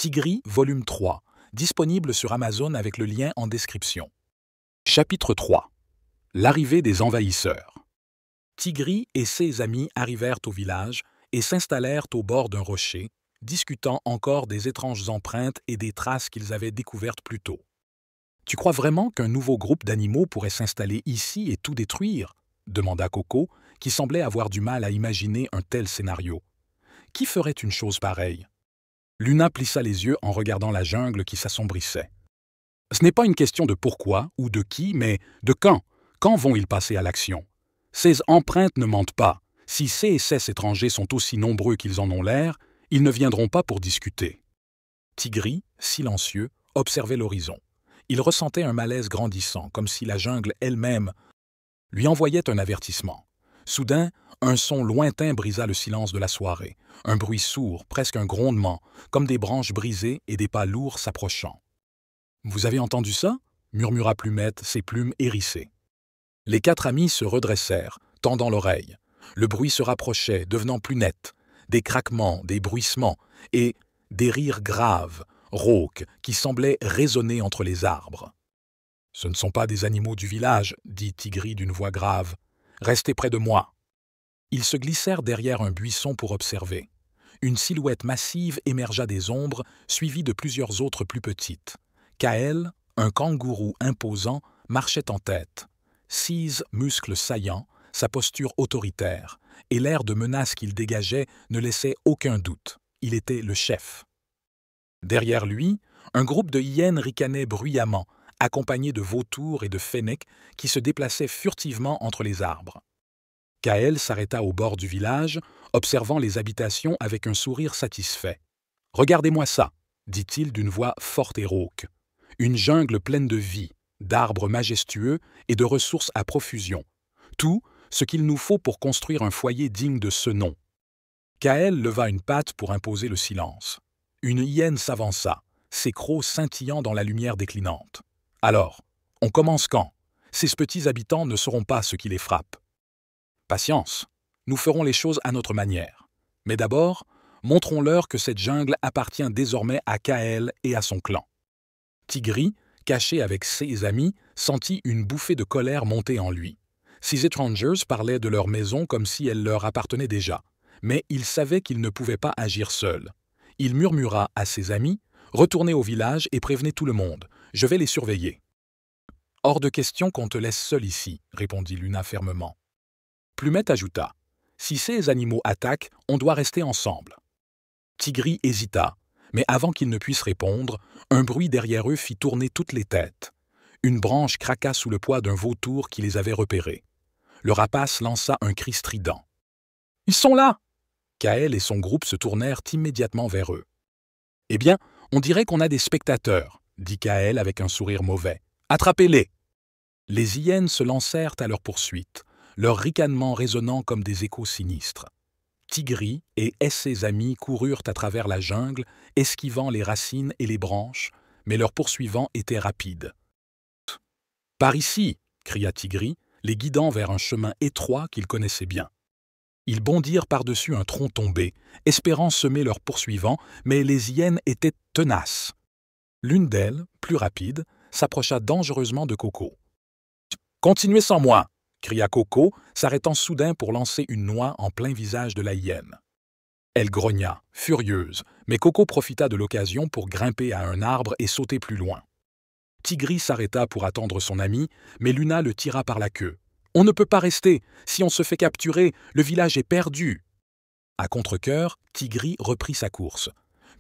Tigris, volume 3, disponible sur Amazon avec le lien en description. Chapitre 3. L'arrivée des envahisseurs. Tigris et ses amis arrivèrent au village et s'installèrent au bord d'un rocher, discutant encore des étranges empreintes et des traces qu'ils avaient découvertes plus tôt. « Tu crois vraiment qu'un nouveau groupe d'animaux pourrait s'installer ici et tout détruire ?» demanda Coco, qui semblait avoir du mal à imaginer un tel scénario. « Qui ferait une chose pareille ?» Luna plissa les yeux en regardant la jungle qui s'assombrissait. « Ce n'est pas une question de pourquoi ou de qui, mais de quand. Quand vont-ils passer à l'action? Ces empreintes ne mentent pas. Si ces étrangers sont aussi nombreux qu'ils en ont l'air, ils ne viendront pas pour discuter. » Tigris, silencieux, observait l'horizon. Il ressentait un malaise grandissant, comme si la jungle elle-même lui envoyait un avertissement. Soudain, un son lointain brisa le silence de la soirée, un bruit sourd, presque un grondement, comme des branches brisées et des pas lourds s'approchant. « Vous avez entendu ça ?» murmura Plumette, ses plumes hérissées. Les quatre amis se redressèrent, tendant l'oreille. Le bruit se rapprochait, devenant plus net. Des craquements, des bruissements et des rires graves, rauques, qui semblaient résonner entre les arbres. « Ce ne sont pas des animaux du village, » dit Tigris d'une voix grave. « Restez près de moi. » Ils se glissèrent derrière un buisson pour observer. Une silhouette massive émergea des ombres, suivie de plusieurs autres plus petites. Kael, un kangourou imposant, marchait en tête. Six muscles saillants, sa posture autoritaire, et l'air de menace qu'il dégageait ne laissait aucun doute. Il était le chef. Derrière lui, un groupe de hyènes ricanait bruyamment, accompagné de vautours et de fennecs qui se déplaçaient furtivement entre les arbres. Kael s'arrêta au bord du village, observant les habitations avec un sourire satisfait. « Regardez-moi ça !» dit-il d'une voix forte et rauque. « Une jungle pleine de vie, d'arbres majestueux et de ressources à profusion. Tout ce qu'il nous faut pour construire un foyer digne de ce nom. » Kael leva une patte pour imposer le silence. Une hyène s'avança, ses crocs scintillant dans la lumière déclinante. « Alors, on commence quand? Ces petits habitants ne sauront pas ce qui les frappe. » « Patience, nous ferons les choses à notre manière. Mais d'abord, montrons-leur que cette jungle appartient désormais à Kael et à son clan. » Tigris, caché avec ses amis, sentit une bouffée de colère monter en lui. Ces étrangers parlaient de leur maison comme si elle leur appartenait déjà, mais il savait qu'il ne pouvait pas agir seul. Il murmura à ses amis « Retournez au village et prévenez tout le monde. Je vais les surveiller. »« Hors de question qu'on te laisse seul ici, » répondit Luna fermement. Plumette ajouta « Si ces animaux attaquent, on doit rester ensemble. » Tigris hésita, mais avant qu'il ne puisse répondre, un bruit derrière eux fit tourner toutes les têtes. Une branche craqua sous le poids d'un vautour qui les avait repérés. Le rapace lança un cri strident. « Ils sont là !» Kael et son groupe se tournèrent immédiatement vers eux. « Eh bien, on dirait qu'on a des spectateurs, » dit Kael avec un sourire mauvais. « Attrapez-les !» Les hyènes se lancèrent à leur poursuite, leur ricanement résonnant comme des échos sinistres. Tigris et ses amis coururent à travers la jungle, esquivant les racines et les branches, mais leurs poursuivants étaient rapides. « Par ici !» cria Tigris, les guidant vers un chemin étroit qu'ils connaissaient bien. Ils bondirent par-dessus un tronc tombé, espérant semer leurs poursuivants, mais les hyènes étaient tenaces. L'une d'elles, plus rapide, s'approcha dangereusement de Coco. « Continuez sans moi !» cria Coco, s'arrêtant soudain pour lancer une noix en plein visage de la hyène. Elle grogna, furieuse, mais Coco profita de l'occasion pour grimper à un arbre et sauter plus loin. Tigris s'arrêta pour attendre son ami, mais Luna le tira par la queue. « On ne peut pas rester. Si on se fait capturer, le village est perdu. » À contre-cœur, Tigris reprit sa course.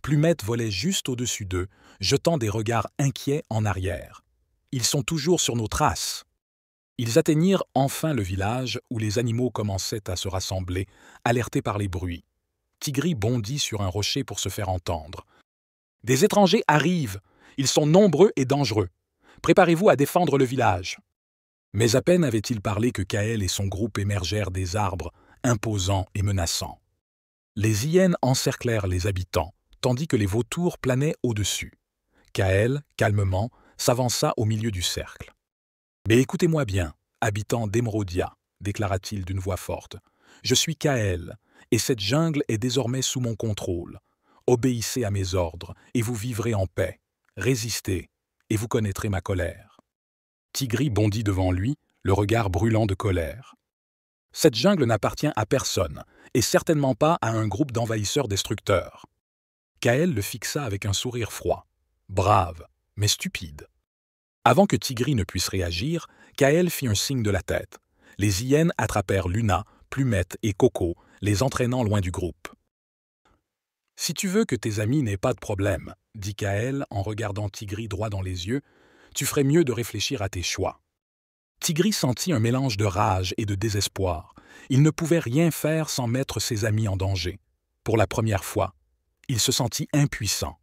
Plumette volait juste au-dessus d'eux, jetant des regards inquiets en arrière. « Ils sont toujours sur nos traces. » Ils atteignirent enfin le village où les animaux commençaient à se rassembler, alertés par les bruits. Tigris bondit sur un rocher pour se faire entendre. « Des étrangers arrivent. Ils sont nombreux et dangereux. Préparez-vous à défendre le village. » Mais à peine avait-il parlé que Kael et son groupe émergèrent des arbres, imposants et menaçants. Les hyènes encerclèrent les habitants, tandis que les vautours planaient au-dessus. Kael, calmement, s'avança au milieu du cercle. « Mais écoutez-moi bien, habitants d'Emeraudia, déclara-t-il d'une voix forte. « Je suis Kael, et cette jungle est désormais sous mon contrôle. Obéissez à mes ordres, et vous vivrez en paix. Résistez, et vous connaîtrez ma colère. » Tigri bondit devant lui, le regard brûlant de colère. Cette jungle n'appartient à personne, et certainement pas à un groupe d'envahisseurs destructeurs. Kaël le fixa avec un sourire froid, brave, mais stupide. Avant que Tigri ne puisse réagir, Kaël fit un signe de la tête. Les hyènes attrapèrent Luna, Plumette et Coco, les entraînant loin du groupe. « Si tu veux que tes amis n'aient pas de problème, » dit Kaël en regardant Tigri droit dans les yeux, « tu ferais mieux de réfléchir à tes choix. » Tigri sentit un mélange de rage et de désespoir. Il ne pouvait rien faire sans mettre ses amis en danger. Pour la première fois, il se sentit impuissant.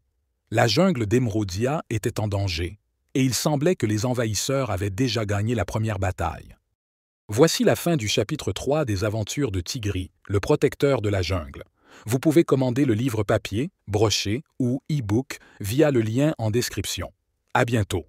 La jungle d'Emeraudia était en danger, et il semblait que les envahisseurs avaient déjà gagné la première bataille. Voici la fin du chapitre 3 des aventures de Tigri, le protecteur de la jungle. Vous pouvez commander le livre papier, broché ou e-book via le lien en description. À bientôt.